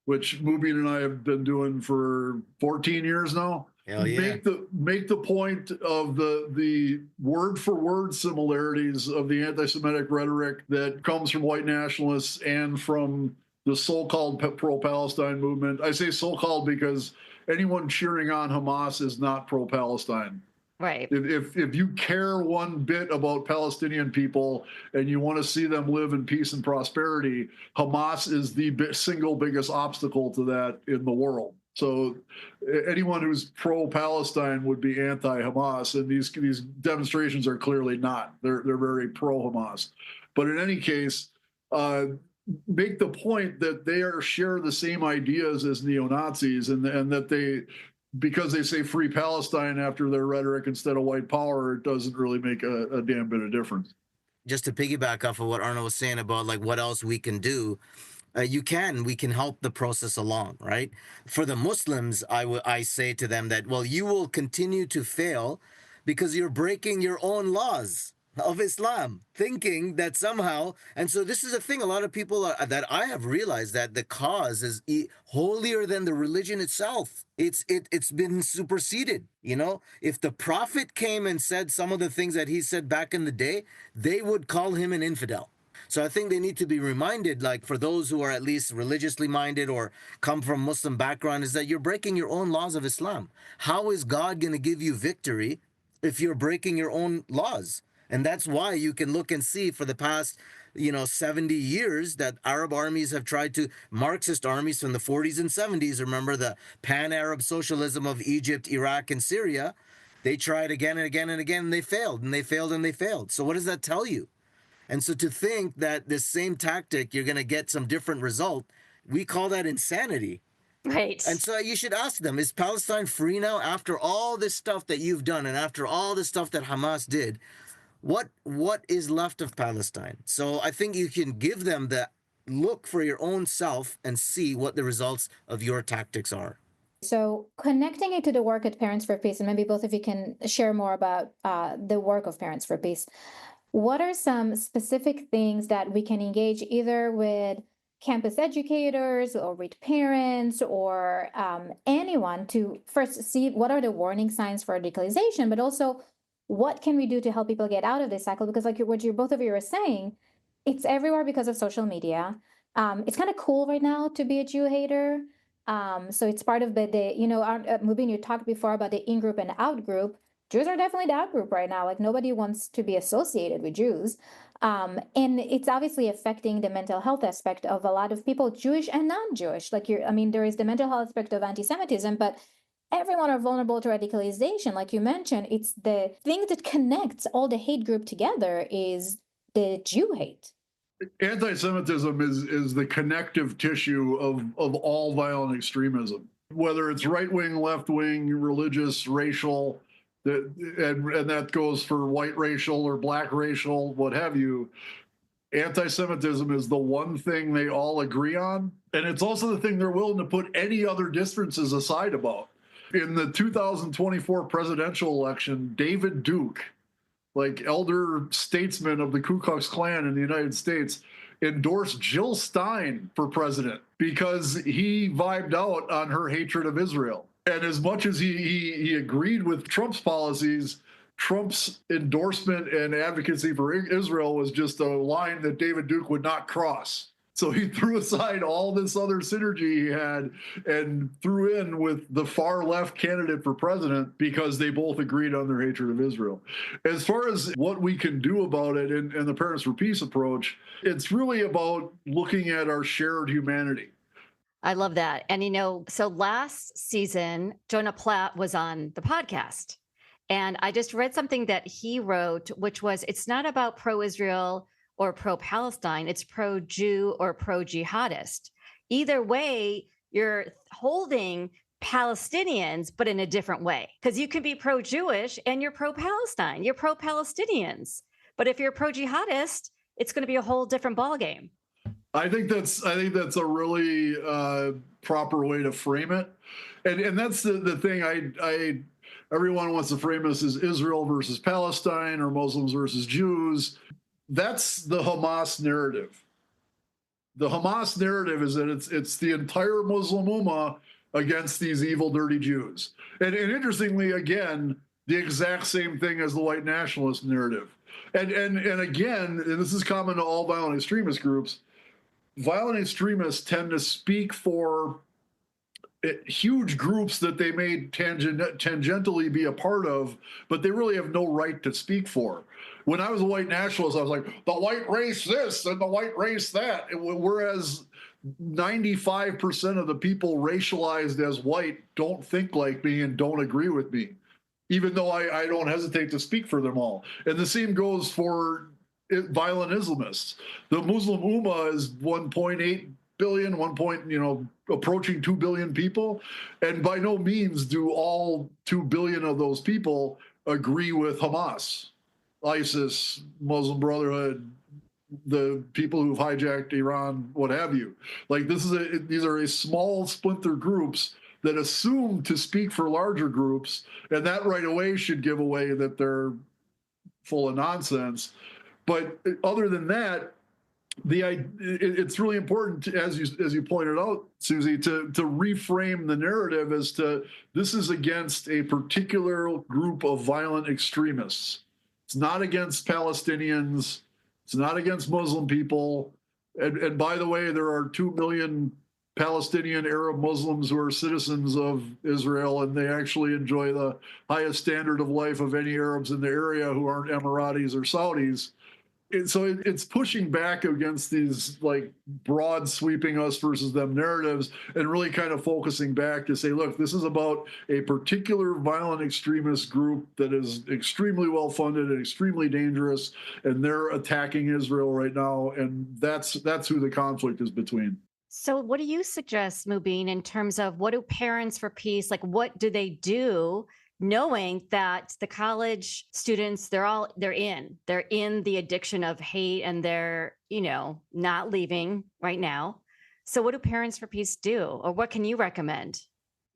which Mubin and I have been doing for 14 years now. Hell yeah. Make the point of the word for word similarities of the anti-Semitic rhetoric that comes from white nationalists and from the so-called pro-Palestine movement. I say so-called because anyone cheering on Hamas is not pro-Palestine. Right. If you care one bit about Palestinian people and you want to see them live in peace and prosperity, Hamas is the single biggest obstacle to that in the world. So anyone who's pro-Palestine would be anti-Hamas, and these demonstrations are clearly not. They're very pro-Hamas. But in any case, make the point that they share the same ideas as neo-Nazis, and that because they say free Palestine after their rhetoric instead of white power, it doesn't really make a damn bit of difference. Just to piggyback off of what Arno was saying about like what else we can do, we can help the process along, right? For the Muslims, I say to them that, well, you will continue to fail because you're breaking your own laws, of Islam, thinking that somehow, and so this is a thing a lot of people that I have realized, that the cause is holier than the religion itself. It's been superseded. You know, if the prophet came and said some of the things that he said back in the day, they would call him an infidel. So I think they need to be reminded, like for those who are at least religiously minded or come from Muslim background, is that you're breaking your own laws of Islam. How is God going to give you victory if you're breaking your own laws? And that's why you can look and see for the past, 70 years that Arab armies have tried to, Marxist armies from the 40s and 70s, remember the pan-Arab socialism of Egypt, Iraq, and Syria, they tried again and again and again, and they failed, and they failed, and they failed. So what does that tell you? And so to think that this same tactic, you're going to get some different result, we call that insanity. Right. And so you should ask them, is Palestine free now after all this stuff that you've done and after all the stuff that Hamas did? What is left of Palestine? So I think you can give them the look for your own self and see what the results of your tactics are. So connecting it to the work at Parents for Peace, and maybe both of you can share more about the work of Parents for Peace. What are some specific things that we can engage either with campus educators or with parents or anyone to first see what are the warning signs for radicalization, but also what can we do to help people get out of this cycle? Because like what you both of you are saying, it's everywhere because of social media. It's kind of cool right now to be a Jew hater. So it's part of Mubin, you talked before about the in-group and out-group. Jews are definitely the out group right now. Like nobody wants to be associated with Jews. And it's obviously affecting the mental health aspect of a lot of people, Jewish and non-Jewish. There is the mental health aspect of anti-Semitism, but everyone are vulnerable to radicalization. Like you mentioned, it's the thing that connects all the hate group together is the Jew hate. Anti-Semitism is the connective tissue of all violent extremism, whether it's right-wing, left-wing, religious, racial, and that goes for white racial or black racial, what have you. Anti-Semitism is the one thing they all agree on, and it's also the thing they're willing to put any other differences aside about. In the 2024 presidential election, David Duke, like elder statesman of the Ku Klux Klan in the United States, endorsed Jill Stein for president because he vibed out on her hatred of Israel. And as much as he agreed with Trump's policies, Trump's endorsement and advocacy for Israel was just a line that David Duke would not cross. So he threw aside all this other synergy he had and threw in with the far left candidate for president because they both agreed on their hatred of Israel. As far as what we can do about it in the Parents for Peace approach, it's really about looking at our shared humanity. I love that. And, so last season, Jonah Platt was on the podcast. And I just read something that he wrote, which was, it's not about pro-Israel or pro-Palestine, it's pro-Jew or pro-jihadist. Either way, you're holding Palestinians, but in a different way. Because you can be pro-Jewish and you're pro-Palestine, you're pro-Palestinians. But if you're pro-jihadist, it's going to be a whole different ballgame. I think that's a really proper way to frame it, and that's the thing. Everyone wants to frame this as Israel versus Palestine or Muslims versus Jews. That's the Hamas narrative. The Hamas narrative is that it's the entire Muslim Ummah against these evil, dirty Jews. And interestingly, again, the exact same thing as the white nationalist narrative. And again, and this is common to all violent extremist groups, violent extremists tend to speak for huge groups that they may tangentially be a part of, but they really have no right to speak for. When I was a white nationalist, I was like, the white race this and the white race that. Whereas 95% of the people racialized as white don't think like me and don't agree with me, even though I don't hesitate to speak for them all. And the same goes for violent Islamists. The Muslim Ummah is 1.8 billion, approaching 2 billion people. And by no means do all 2 billion of those people agree with Hamas, ISIS, Muslim Brotherhood, the people who've hijacked Iran, what have you. Like these are a small splinter groups that assume to speak for larger groups. And that right away should give away that they're full of nonsense. But other than that, it's really important, as you pointed out, Susie, to reframe the narrative as to this is against a particular group of violent extremists. It's not against Palestinians. It's not against Muslim people. And by the way, there are 2 million Palestinian Arab Muslims who are citizens of Israel, and they actually enjoy the highest standard of life of any Arabs in the area who aren't Emiratis or Saudis. And so it's pushing back against these like broad sweeping us versus them narratives, and really kind of focusing back to say, look, this is about a particular violent extremist group that is extremely well funded and extremely dangerous, and they're attacking Israel right now, and that's who the conflict is between. So what do you suggest, Mubin, in terms of what do Parents for Peace, like what do they do, knowing that the college students, they're in the addiction of hate, and they're, not leaving right now. So what do Parents for Peace do, or what can you recommend?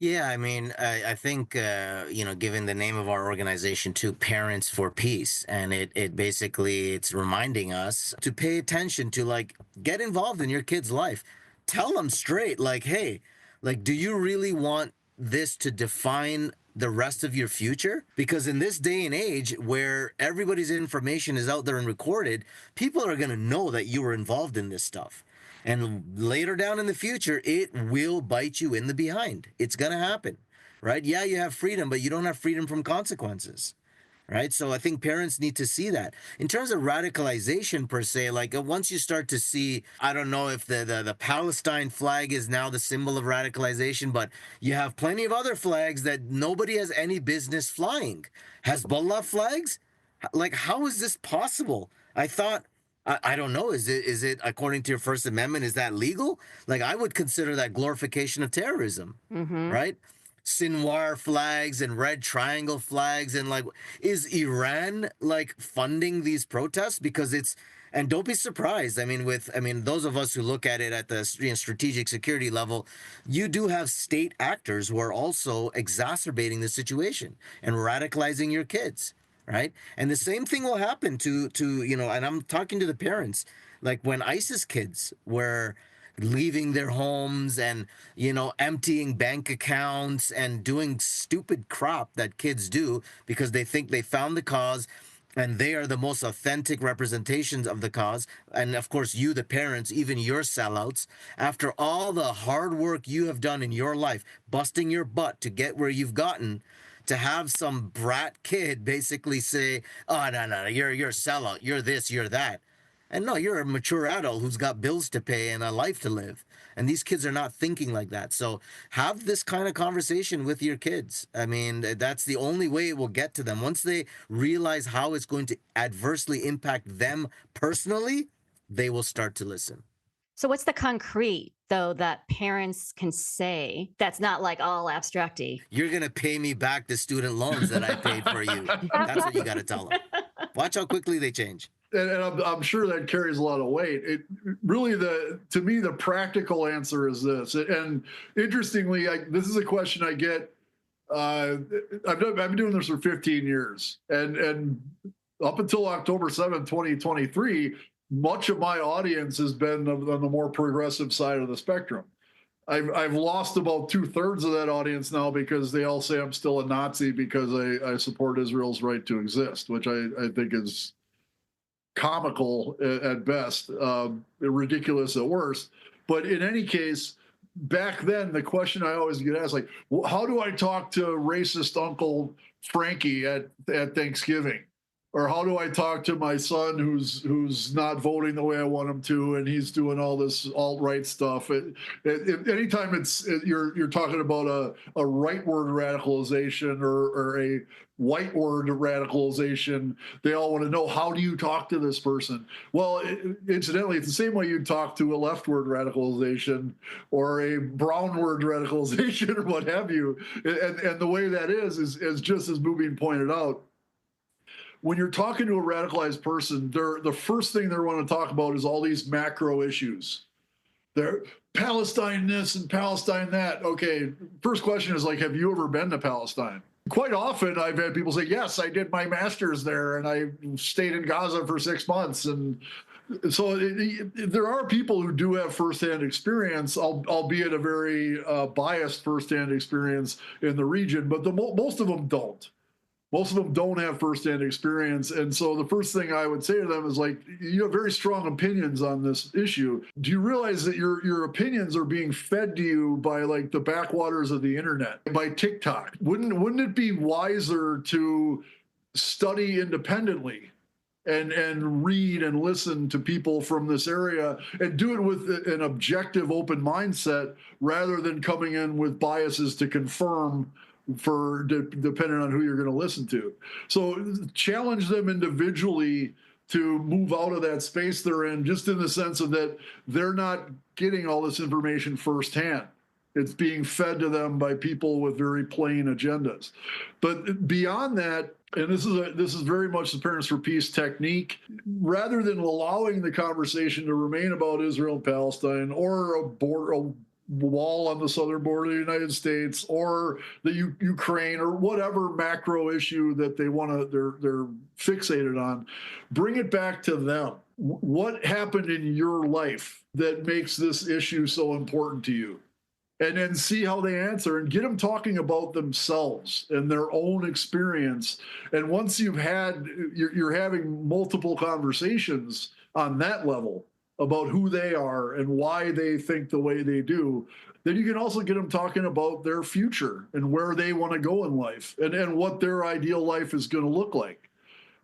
Yeah, I mean, I think, given the name of our organization too, Parents for Peace, and it basically, it's reminding us to pay attention to, like, get involved in your kid's life. Tell them straight, like, hey, like, do you really want this to define the rest of your future? Because in this day and age where everybody's information is out there and recorded, people are going to know that you were involved in this stuff. And later down in the future, it will bite you in the behind. It's going to happen, right? Yeah, you have freedom, but you don't have freedom from consequences. Right. So I think parents need to see that. In terms of radicalization per se, like once you start to see, I don't know if the Palestine flag is now the symbol of radicalization, but you have plenty of other flags that nobody has any business flying. Hezbollah flags? Like, how is this possible? I thought, I don't know. Is it according to your First Amendment, is that legal? Like, I would consider that glorification of terrorism, right? Sinwar flags and red triangle flags, and like, is Iran like funding these protests? Because and don't be surprised. I mean, those of us who look at it at the strategic security level, you do have state actors who are also exacerbating the situation and radicalizing your kids, right? And the same thing will happen to and I'm talking to the parents, like when ISIS kids were leaving their homes and emptying bank accounts and doing stupid crap that kids do because they think they found the cause and they are the most authentic representations of the cause. And of course, you, the parents, even your sellouts, after all the hard work you have done in your life, busting your butt to get where you've gotten, to have some brat kid basically say, oh, no, you're a sellout, you're this, you're that. And no, you're a mature adult who's got bills to pay and a life to live. And these kids are not thinking like that. So have this kind of conversation with your kids. I mean, that's the only way it will get to them. Once they realize how it's going to adversely impact them personally, they will start to listen. So what's the concrete, though, that parents can say that's not like all abstracty? You're going to pay me back the student loans that I paid for you. That's what you got to tell them. Watch how quickly they change. And I'm sure that carries a lot of weight. It really, to me, the practical answer is this. And interestingly, this is a question I get. I've been doing this for 15 years, and up until October 7th, 2023, much of my audience has been on the more progressive side of the spectrum. I've lost about 2/3 of that audience now because they all say I'm still a Nazi because I support Israel's right to exist, which I think is comical at best, ridiculous at worst. But in any case, back then, the question I always get asked, like, how do I talk to racist Uncle Frankie at Thanksgiving? Or how do I talk to my son who's not voting the way I want him to, and he's doing all this alt-right stuff? Anytime you're talking about a rightward radicalization or a whiteward radicalization, they all want to know, how do you talk to this person? Well, incidentally, it's the same way you'd talk to a leftward radicalization or a brownward radicalization or what have you. And the way that is just as Mubin pointed out. When you're talking to a radicalized person, the first thing they want to talk about is all these macro issues. They're Palestine this and Palestine that. Okay, first question is like, have you ever been to Palestine? Quite often I've had people say, yes, I did my master's there and I stayed in Gaza for 6 months. And so there are people who do have firsthand experience, albeit a very biased firsthand experience in the region, but most of them don't. Most of them don't have firsthand experience. And so the first thing I would say to them is like, you have very strong opinions on this issue. Do you realize that your opinions are being fed to you by like the backwaters of the internet, by TikTok? Wouldn't it be wiser to study independently and read and listen to people from this area and do it with an objective, open mindset rather than coming in with biases to confirm for depending on who you're going to listen to? So challenge them individually to move out of that space they're in, just in the sense of that they're not getting all this information firsthand. It's being fed to them by people with very plain agendas. But beyond that, and this is very much the Parents for Peace technique, rather than allowing the conversation to remain about Israel and Palestine or a wall on the southern border of the United States or the Ukraine or whatever macro issue that they're fixated on, bring it back to them. What happened in your life that makes this issue so important to you? And then see how they answer and get them talking about themselves and their own experience. And once you're having multiple conversations on that level about who they are and why they think the way they do, then you can also get them talking about their future and where they want to go in life and what their ideal life is going to look like.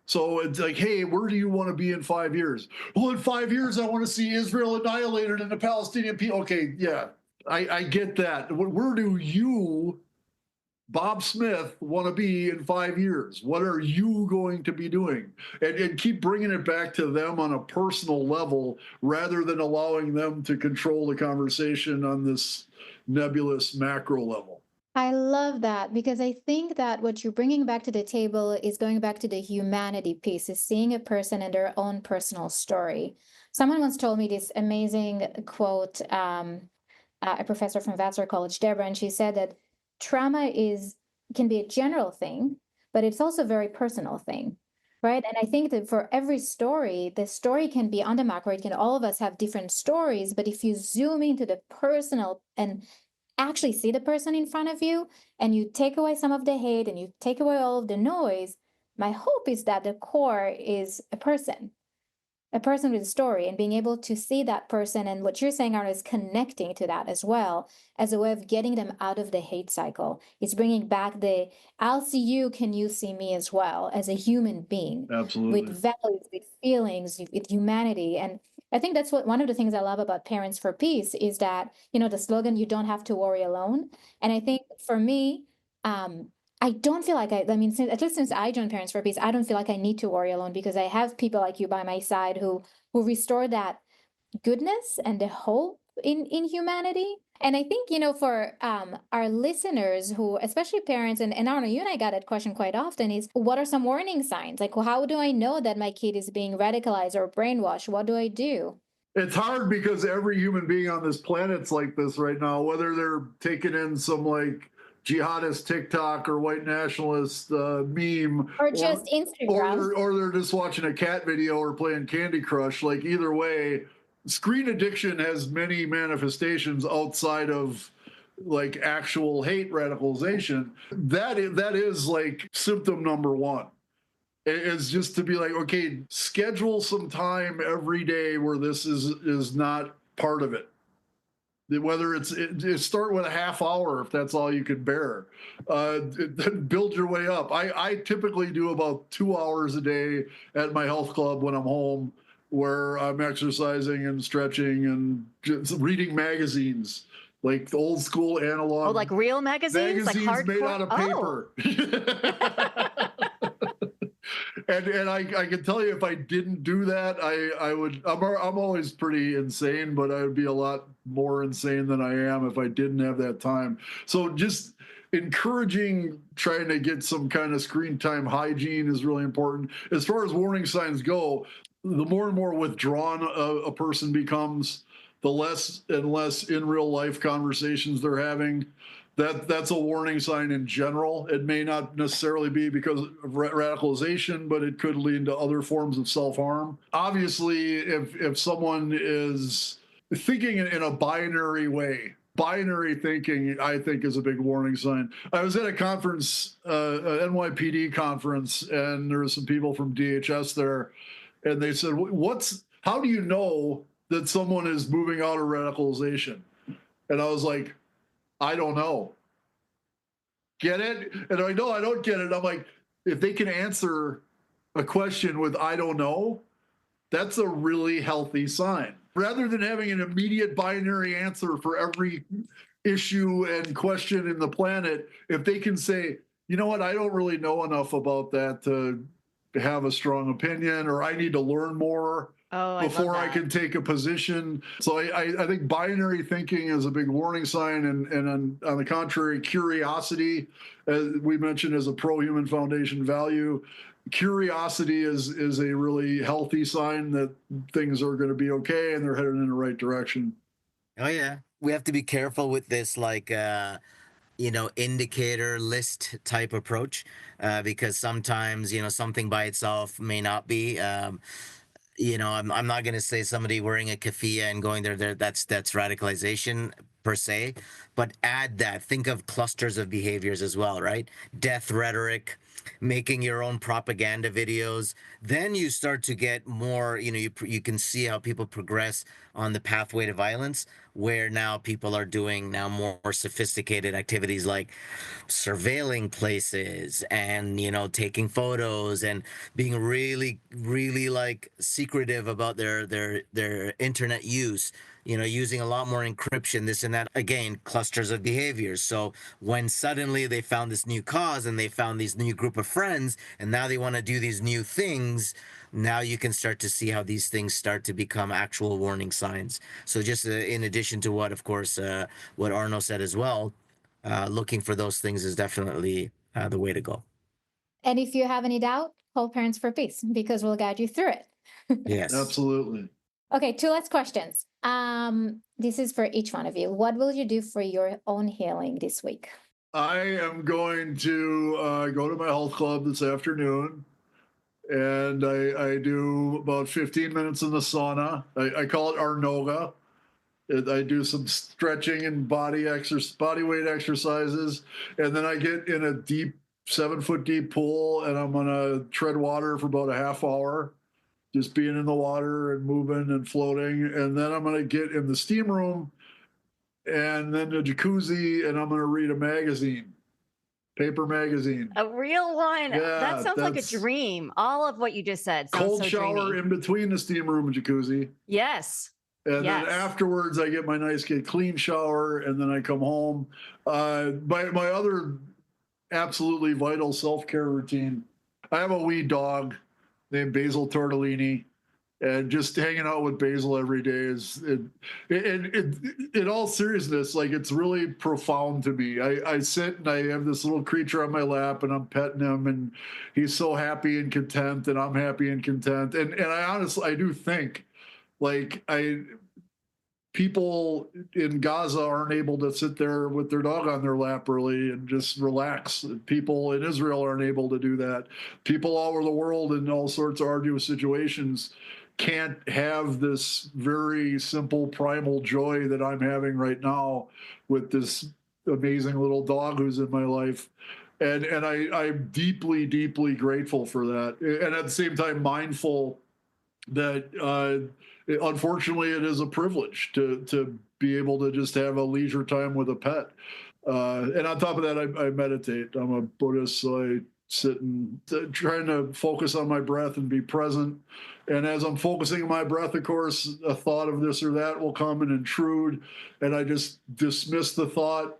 So it's like, hey, where do you want to be in 5 years? Well, in 5 years, I want to see Israel annihilated and the Palestinian people. Okay, yeah, I get that. Where do you, Bob Smith, want to be in 5 years? What are you going to be doing? And keep bringing it back to them on a personal level rather than allowing them to control the conversation on this nebulous macro level. I love that, because I think that what you're bringing back to the table is going back to the humanity piece, is seeing a person and their own personal story. Someone once told me this amazing quote, a professor from Vassar College, Deborah, and she said that trauma can be a general thing, but it's also a very personal thing, right? And I think that for every story, the story can be on the macro. It can, all of us have different stories, but if you zoom into the personal and actually see the person in front of you, and you take away some of the hate and you take away all of the noise, my hope is that the core is a person with a story, and being able to see that person. And what you're saying, Arno, is connecting to that as well as a way of getting them out of the hate cycle. It's bringing back the, I'll see you, can you see me as well, as a human being. Absolutely. With values, with feelings, with humanity. And I think that's one of the things I love about Parents for Peace is that, the slogan, you don't have to worry alone. And I think for me, I don't feel like at least since I joined Parents for Peace, I don't feel like I need to worry alone, because I have people like you by my side who restore that goodness and the hope in humanity. And I think, for our listeners who, especially parents, and Arno, you and I got that question quite often, is what are some warning signs? Like, how do I know that my kid is being radicalized or brainwashed? What do I do? It's hard because every human being on this planet's like this right now, whether they're taking in some like jihadist TikTok or white nationalist meme, or just Instagram, or they're just watching a cat video or playing Candy Crush. Like, either way, screen addiction has many manifestations outside of like actual hate radicalization. That is like symptom number one. It's just to be like, okay, schedule some time every day where this is not part of it. Whether it's start with a half hour if that's all you can bear, then build your way up. I typically do about 2 hours a day at my health club when I'm home, where I'm exercising and stretching and just reading magazines, like the old school analog. Oh, like real magazines, like hardcore? Made out of paper. And I can tell you, if I didn't do that, I would. I'm always pretty insane, but I would be a lot more insane than I am if I didn't have that time. So just encouraging, trying to get some kind of screen time hygiene is really important. As far as warning signs go, the more and more withdrawn a person becomes, the less and less in real life conversations they're having. That's a warning sign in general. It may not necessarily be because of radicalization, but it could lead to other forms of self-harm. Obviously, if someone is thinking in a binary way, binary thinking, I think, is a big warning sign. I was at a conference, an NYPD conference, and there were some people from DHS there, and they said, how do you know that someone is moving out of radicalization? And I was like, I don't know. Get it? And I know I don't get it. I'm like, if they can answer a question with I don't know, that's a really healthy sign. Rather than having an immediate binary answer for every issue and question in the planet, if they can say, you know what, I don't really know enough about that to have a strong opinion, or I need to learn more before I can take a position. So I think binary thinking is a big warning sign, and on the contrary, curiosity, as we mentioned, as a pro-human foundation value, curiosity is a really healthy sign that things are going to be okay and they're headed in the right direction. Oh yeah, we have to be careful with this, like indicator list type approach, because sometimes something by itself may not be. I'm not going to say somebody wearing a keffiyeh and going there, that's radicalization per se, but add that. Think of clusters of behaviors as well, right? Death rhetoric, making your own propaganda videos. Then you start to get more, you can see how people progress on the pathway to violence, where now people are doing now more sophisticated activities like surveilling places and taking photos and being really really like secretive about their internet use, using a lot more encryption, this and that. Again, clusters of behaviors. So when suddenly they found this new cause and they found this new group of friends and now they want to do these new things, now you can start to see how these things start to become actual warning signs. So just in addition to what, of course, what Arno said as well, looking for those things is definitely the way to go. And if you have any doubt, call Parents for Peace, because we'll guide you through it. Yes. Absolutely. Okay, two last questions. This is for each one of you. What will you do for your own healing this week? I am going to go to my health club this afternoon, and I do about 15 minutes in the sauna. I call it Arnoga. I do some stretching and body weight exercises, and then I get in a deep 7-foot deep pool, and I'm gonna tread water for about a half hour, just being in the water and moving and floating. And then I'm gonna get in the steam room, and then the jacuzzi, and I'm gonna read a magazine, paper magazine. A real one. Yeah, that sounds like a dream. All of what you just said sounds cold so shower dreamy. in between the steam room and jacuzzi. Yes. And yes. then afterwards, I get my nice, clean shower, and then I come home. My other absolutely vital self-care routine, I have a wee dog named Basil Tortellini, and just hanging out with Basil every day is, in all seriousness, like, it's really profound to me. I sit and I have this little creature on my lap, and I'm petting him, and he's so happy and content, and I'm happy and content. And I honestly, I do think, like, people in Gaza aren't able to sit there with their dog on their lap really and just relax. People in Israel aren't able to do that. People all over the world in all sorts of arduous situations can't have this very simple primal joy that I'm having right now with this amazing little dog who's in my life. And I'm deeply, deeply grateful for that. And at the same time, mindful that unfortunately it is a privilege to be able to just have a leisure time with a pet. And on top of that, I meditate. I'm a Buddhist, so I sit and trying to focus on my breath and be present. And as I'm focusing on my breath, of course, a thought of this or that will come and intrude, and I just dismiss the thought.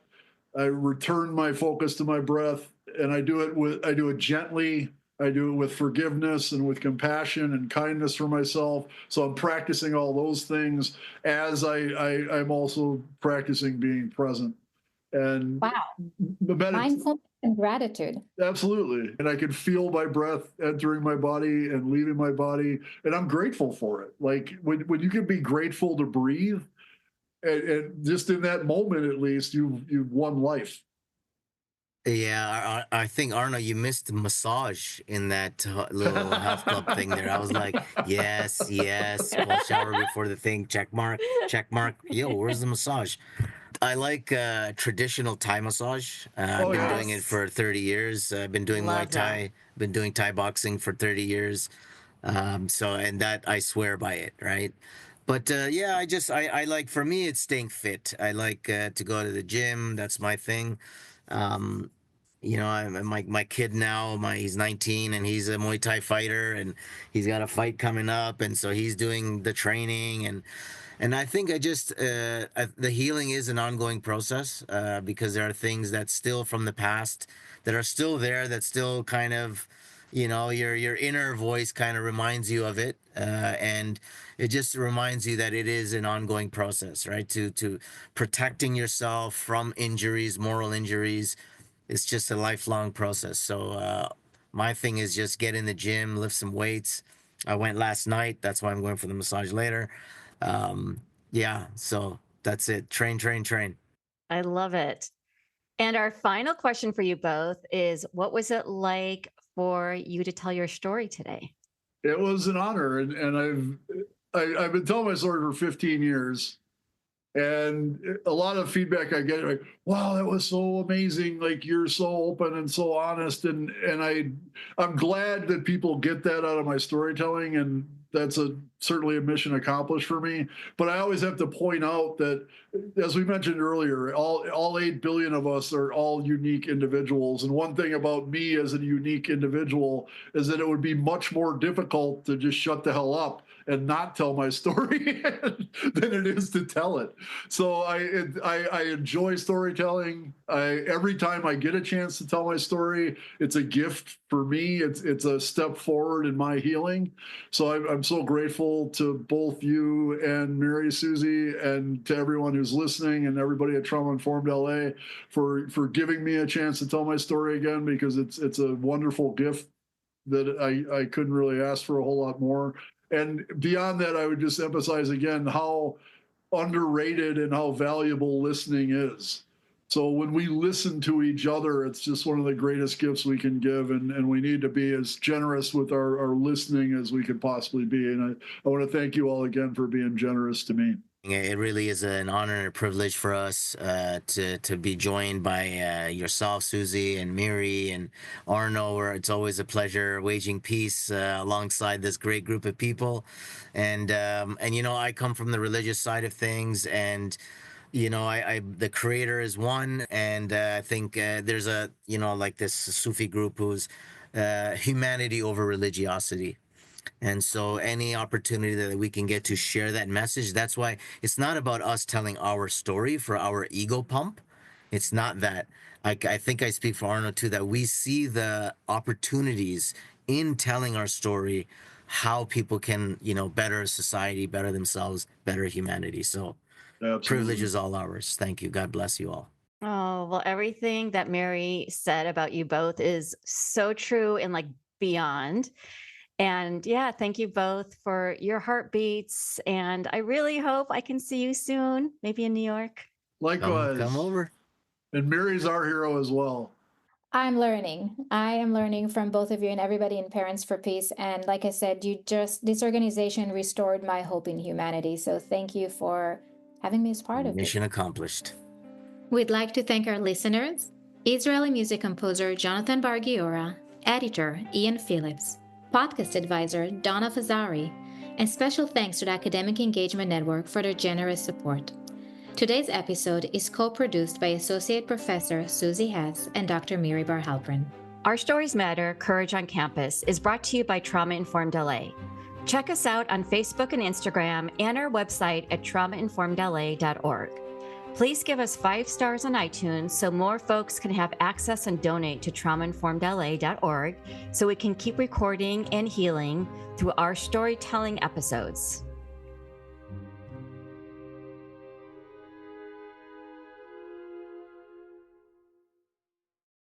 I return my focus to my breath, and I do it gently. I do it with forgiveness and with compassion and kindness for myself. So I'm practicing all those things as I'm also practicing being present. And wow, mindfulness and gratitude. Absolutely. And I can feel my breath entering my body and leaving my body, and I'm grateful for it. Like, when you can be grateful to breathe, and just in that moment, at least, you've won life. Yeah, I think Arno, you missed the massage in that little health club thing there. I was like, yes, yes, cold shower before the thing, check mark, check mark. Yo, where's the massage? I like traditional Thai massage. I've Oh been yeah. doing it Yes. for 30 years. I've been doing Muay Love that. Thai, been doing Thai boxing for 30 years. So, and that I swear by it, right? But yeah, I like, for me, it's staying fit. I like to go to the gym. That's my thing. Um, my kid now, he's 19 and he's a Muay Thai fighter and he's got a fight coming up. And so he's doing the training and I think the healing is an ongoing process because there are things that still from the past that are still there that still kind of, your inner voice kind of reminds you of it, and it just reminds you that it is an ongoing process, right? To protecting yourself from injuries, moral injuries. It's just a lifelong process. So my thing is just get in the gym, lift some weights. I went last night. That's why I'm going for the massage later. Yeah, so that's it. Train, train, train. I love it. And our final question for you both is, what was it like for you to tell your story today? It was an honor, and I've been telling my story for 15 years, and a lot of feedback I get like, "Wow, that was so amazing! Like you're so open and so honest," and I'm glad that people get that out of my storytelling, and that's certainly a mission accomplished for me. But I always have to point out that, as we mentioned earlier, all 8 billion of us are all unique individuals, and one thing about me as a unique individual is that it would be much more difficult to just shut the hell up and not tell my story than it is to tell it. So I enjoy storytelling. Every time I get a chance to tell my story, it's a gift for me. It's a step forward in my healing. So I'm so grateful to both you and Mary, Susie, and to everyone who's listening and everybody at Trauma Informed LA for giving me a chance to tell my story again, because it's a wonderful gift that I couldn't really ask for a whole lot more. And beyond that, I would just emphasize again how underrated and how valuable listening is. So when we listen to each other, it's just one of the greatest gifts we can give, and we need to be as generous with our listening as we could possibly be. And I want to thank you all again for being generous to me. It really is an honor and a privilege for us to be joined by yourself, Susie, and Miri and Arno. Where it's always a pleasure waging peace alongside this great group of people, and I come from the religious side of things, and I the creator is one, and I think there's a like this Sufi group who's humanity over religiosity. And so any opportunity that we can get to share that message, that's why it's not about us telling our story for our ego pump. It's not that. I think I speak for Arno too, that we see the opportunities in telling our story, how people can, better society, better themselves, better humanity. So privilege Absolutely. is all ours. Thank you. God bless you all. Oh, well, everything that Mary said about you both is so true and like beyond. And yeah, thank you both for your heartbeats. And I really hope I can see you soon, maybe in New York. Come Likewise. over. And Mary's our hero as well. I'm learning. I am learning from both of you and everybody in Parents for Peace. And like I said, this organization restored my hope in humanity. So thank you for having me as part of it. Mission accomplished. We'd like to thank our listeners, Israeli music composer Jonathan Bargiora, editor Ian Phillips, podcast advisor Donna Fazari, and special thanks to the Academic Engagement Network for their generous support. Today's episode is co-produced by Associate Professor Susie Hess and Dr. Miri Bar-Halprin. Our Stories Matter, Courage on Campus is brought to you by Trauma Informed LA. Check us out on Facebook and Instagram and our website at traumainformedla.org. Please give us 5 stars on iTunes so more folks can have access and donate to traumainformedla.org so we can keep recording and healing through our storytelling episodes.